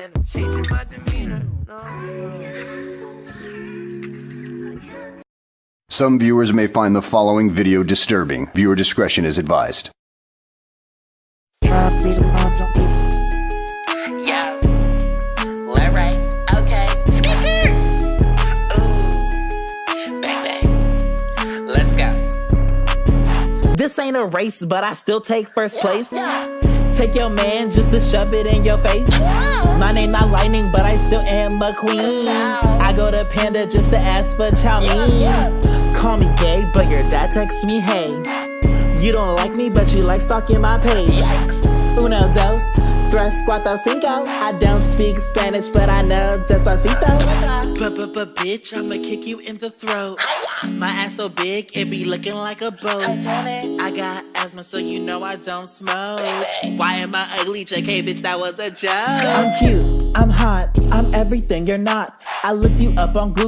and I'm changing my demeanor. No. Some viewers may find the following video disturbing. Viewer discretion is advised. Yeah, LARRAY, okay. Ooh, bang bang. Let's go. This ain't a race, but I still take first place. Take your man just to shove it in your face. My name not Lightning, but I still am a queen. I go to Panda just to ask for chow mein. Call me gay, but your dad texts me hey. You don't like me, but you like stalking my page. Uno, dos, tres, cuatro, cinco. I don't speak Spanish, but I know despacito. Bitch, I'ma kick you in the throat. My ass so big, it be looking like a boat. I got asthma, so you know I don't smoke. Why am I ugly? JK, bitch, that was a joke. I'm cute, I'm hot, I'm everything you're not. I looked you up on Google.